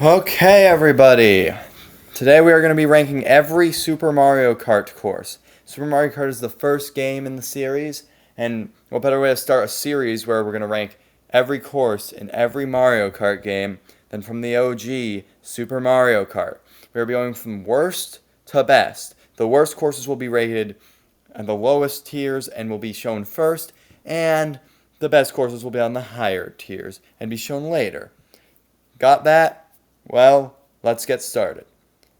Okay, everybody. Today we are going to be ranking every Super Mario Kart course. Super Mario Kart is the first game in the series, and what better way to start a series where we're going to rank every course in every Mario Kart game than from the OG Super Mario Kart. We're going from worst to best. The worst courses will be rated at the lowest tiers and will be shown first, and the best courses will be on the higher tiers and be shown later. Got that? Well, let's get started.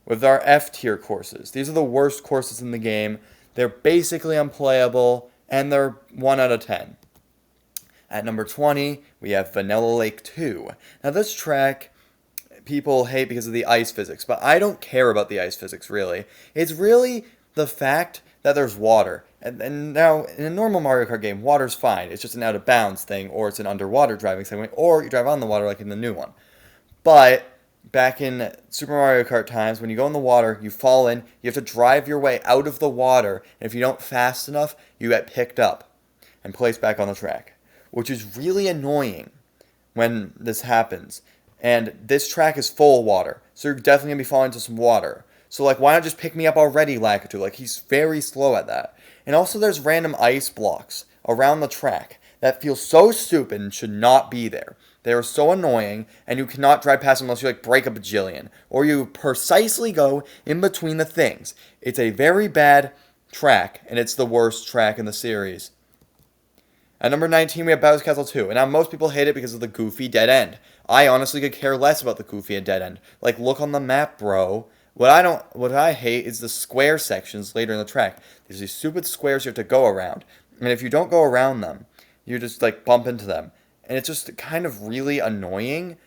With our F tier courses, these are the worst courses in the game. They're basically unplayable, and they're 1 out of 10. At number 20, we have Vanilla Lake 2. Now, this track people hate because of the ice physics, but I don't care about the ice physics really. It's really the fact that there's water. And now, in a normal Mario Kart game, water's fine. It's just an out of bounds thing, or it's an underwater driving thing, or you drive on the water like in the new one. But back in Super Mario Kart times, when you go in the water, you fall in, you have to drive your way out of the water, and if you don't fast enough, you get picked up and placed back on the track, which is really annoying when this happens. And this track is full of water, so you're definitely going to be falling into some water. So, like, why not just pick me up already, Lakitu? Like, he's very slow at that. And also, there's random ice blocks around the track that feel so stupid and should not be there. They are so annoying, and you cannot drive past them unless you, like, break a bajillion. Or you precisely go in between the things. It's a very bad track, and it's the worst track in the series. At number 19, we have Bowser's Castle 2. And now most people hate it because of the goofy dead end. I honestly could care less about the goofy and dead end. Like, look on the map, bro. What I hate is the square sections later in the track. There's these stupid squares you have to go around. And if you don't go around them, you just, like, bump into them. And it's just kind of really annoying.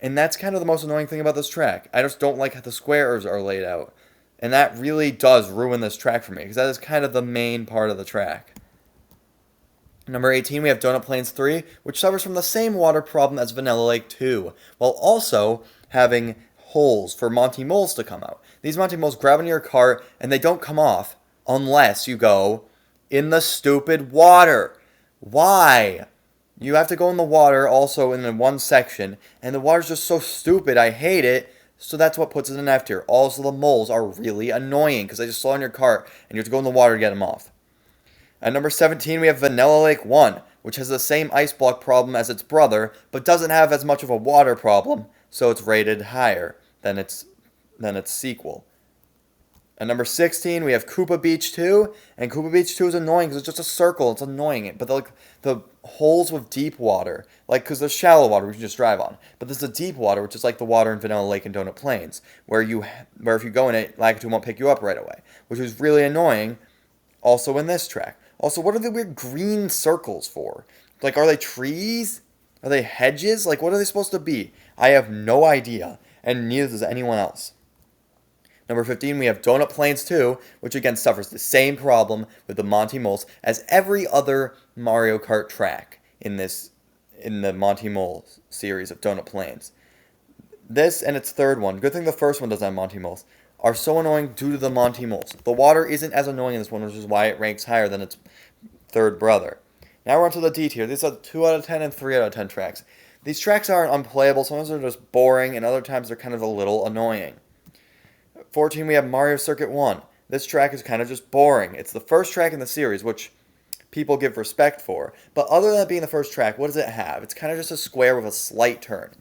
And that's kind of the most annoying thing about this track. I just don't like how the squares are laid out. And that really does ruin this track for me, because that is kind of the main part of the track. Number 18, we have Donut Plains 3, which suffers from the same water problem as Vanilla Lake 2, while also having holes for Monty Moles to come out. These Monty Moles grab into your cart, and they don't come off unless you go in the stupid water. Why? You have to go in the water also in one section, and the water's just so stupid, I hate it, so that's what puts it in F tier. Also, the moles are really annoying, because they just slow on your cart, and you have to go in the water to get them off. At number 17, we have Vanilla Lake 1, which has the same ice block problem as its brother, but doesn't have as much of a water problem, so it's rated higher than its sequel. At number 16, we have Koopa Beach 2, and Koopa Beach 2 is annoying because it's just a circle. It's annoying. But the holes with deep water, like, because there's shallow water we can just drive on, but there's the deep water, which is like the water in Vanilla Lake and Donut Plains, where if you go in it, Lakitu won't pick you up right away, which is really annoying. Also in this track. Also, what are the weird green circles for? Like, are they trees? Are they hedges? Like, what are they supposed to be? I have no idea, and neither does anyone else. Number 15, we have Donut Plains 2, which again suffers the same problem with the Monty Moles as every other Mario Kart track in the Monty Mole series of Donut Plains. This and its third one, good thing the first one doesn't have Monty Moles, are so annoying due to the Monty Moles. The water isn't as annoying in this one, which is why it ranks higher than its third brother. Now we're on to the D tier. These are 2 out of 10 and 3 out of 10 tracks. These tracks aren't unplayable. Sometimes they're just boring, and other times they're kind of a little annoying. 14, we have Mario Circuit 1. This track is kind of just boring. It's the first track in the series, which people give respect for. But other than being the first track, what does it have? It's kind of just a square with a slight turn.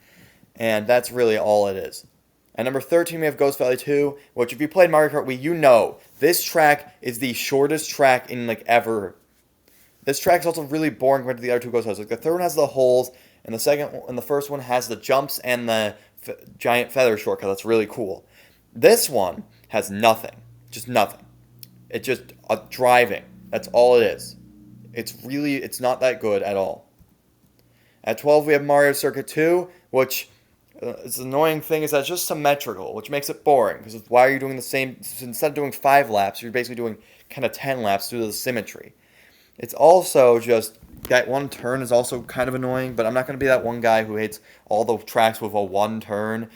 And that's really all it is. At number 13, we have Ghost Valley 2, which if you played Mario Kart Wii, you know this track is the shortest track in, like, ever. This track is also really boring compared to the other two Ghost Valleys. Like, the third one has the holes, and the first one has the jumps and the giant feather shortcut. That's really cool. This one has nothing. Just nothing. It's just driving. That's all it is. It's not that good at all. At 12, we have Mario Circuit 2, which its annoying thing is that it's just symmetrical, which makes it boring. Because why are you doing the same? Instead of doing 5 laps, you're basically doing kind of 10 laps due to the symmetry. It's also just that one turn is also kind of annoying, but I'm not going to be that one guy who hates all the tracks with a one turn.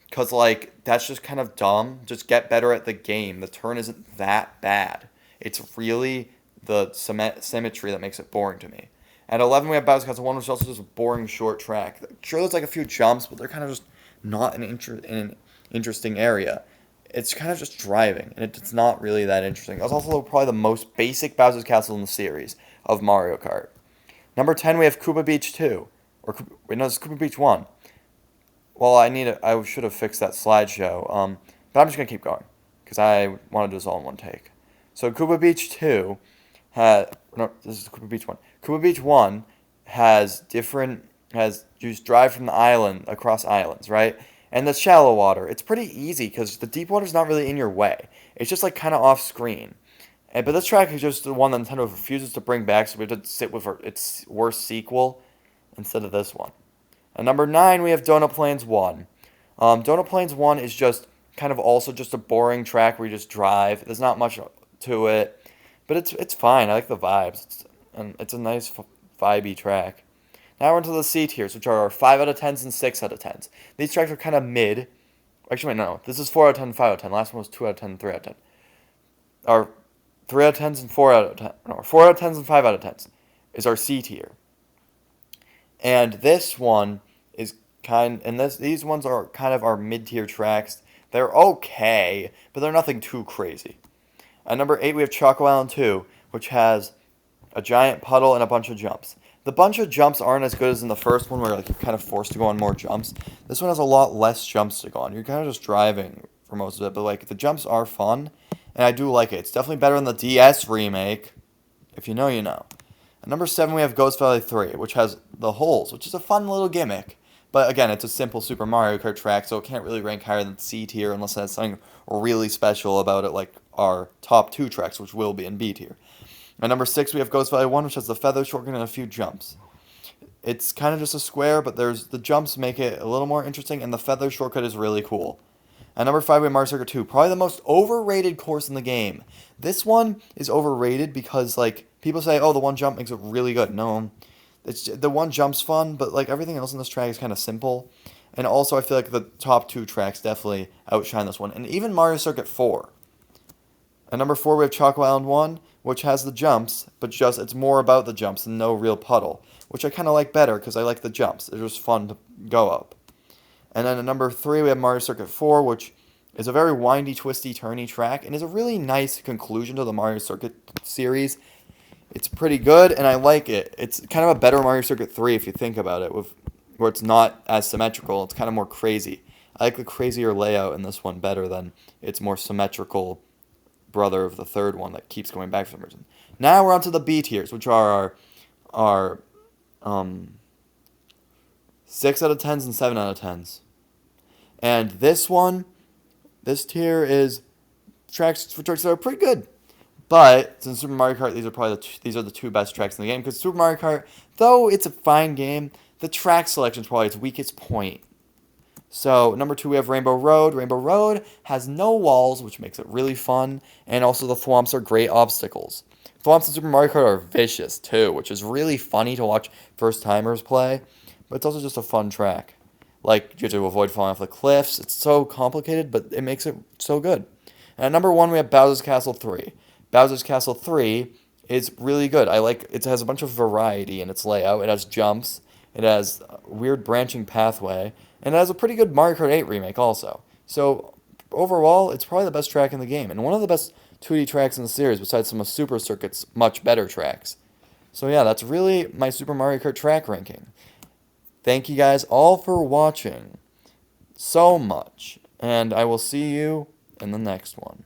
Because, like, that's just kind of dumb. Just get better at the game. The turn isn't that bad. It's really the symmetry that makes it boring to me. At 11, we have Bowser's Castle 1, which is also just a boring short track. Sure, there's like a few jumps, but they're kind of just not an interesting area. It's kind of just driving, and it's not really that interesting. It's also probably the most basic Bowser's Castle in the series of Mario Kart. Number 10, we have Koopa Beach 2. Wait, no, it's Koopa Beach 1. Well, I should have fixed that slideshow. But I'm just going to keep going, because I want to do this all in one take. So Koopa Beach 2 no, this is Koopa Beach 1. Koopa Beach 1 has you just drive from the island across islands, right? And the shallow water, it's pretty easy because the deep water's not really in your way. It's just like kind of off screen. But this track is just the one that Nintendo refuses to bring back, so we have to sit with its worst sequel instead of this one. At number 9, we have Donut Plains 1. Donut Plains 1 is just kind of also just a boring track where you just drive. There's not much to it, but it's fine. I like the vibes, and it's a nice vibey track. Now we're into the C tiers, which are our 5 out of 10s and 6 out of 10s. These tracks are kind of mid. Actually, wait, no. This is 4 out of 10 and 5 out of 10. Last one was 2 out of 10 and 3 out of 10. Our 3 out of 10s and 4 out of 10. No, 4 out of 10s and 5 out of 10s is our C tier. And this one is these ones are kind of our mid-tier tracks. They're okay, but they're nothing too crazy. At number 8, we have Choco Island 2, which has a giant puddle and a bunch of jumps. The bunch of jumps aren't as good as in the first one, where like you're kind of forced to go on more jumps. This one has a lot less jumps to go on. You're kind of just driving for most of it, but like the jumps are fun, and I do like it. It's definitely better than the DS remake. If you know, you know. At number 7, we have Ghost Valley 3, which has the holes, which is a fun little gimmick. But again, it's a simple Super Mario Kart track, so it can't really rank higher than C tier unless it has something really special about it, like our top 2 tracks, which will be in B tier. At number 6, we have Ghost Valley 1, which has the feather shortcut and a few jumps. It's kind of just a square, but the jumps make it a little more interesting, and the feather shortcut is really cool. At number 5, we have Mario Circuit 2, probably the most overrated course in the game. This one is overrated because, like, people say, oh, the one jump makes it really good. No, the one jump's fun, but, like, everything else in this track is kind of simple. And also, I feel like the top 2 tracks definitely outshine this one. And even Mario Circuit 4. At number 4, we have Choco Island 1, which has the jumps, but just it's more about the jumps and no real puddle, which I kind of like better because I like the jumps. They're just fun to go up. And then at number 3, we have Mario Circuit 4, which is a very windy, twisty, turny track and is a really nice conclusion to the Mario Circuit series. It's pretty good, and I like it. It's kind of a better Mario Circuit 3 if you think about it, where it's not as symmetrical. It's kind of more crazy. I like the crazier layout in this one better than its more symmetrical brother of the third one that keeps going back for some reason. Now we're on to the B tiers, which are our 6 out of 10s and 7 out of 10s. And this tier is tracks that are pretty good. But since Super Mario Kart, these are the 2 best tracks in the game. Because Super Mario Kart, though it's a fine game, the track selection is probably its weakest point. So, number 2, we have Rainbow Road. Rainbow Road has no walls, which makes it really fun. And also the thwomps are great obstacles. Thwomps in Super Mario Kart are vicious, too, which is really funny to watch first-timers play. But it's also just a fun track. Like, you have to avoid falling off the cliffs. It's so complicated, but it makes it so good. And at number 1, we have Bowser's Castle 3. Bowser's Castle 3 is really good. It has a bunch of variety in its layout. It has jumps. It has a weird branching pathway. And it has a pretty good Mario Kart 8 remake also. So, overall, it's probably the best track in the game. And one of the best 2D tracks in the series, besides some of Super Circuit's much better tracks. So yeah, that's really my Super Mario Kart track ranking. Thank you guys all for watching so much. And I will see you in the next one.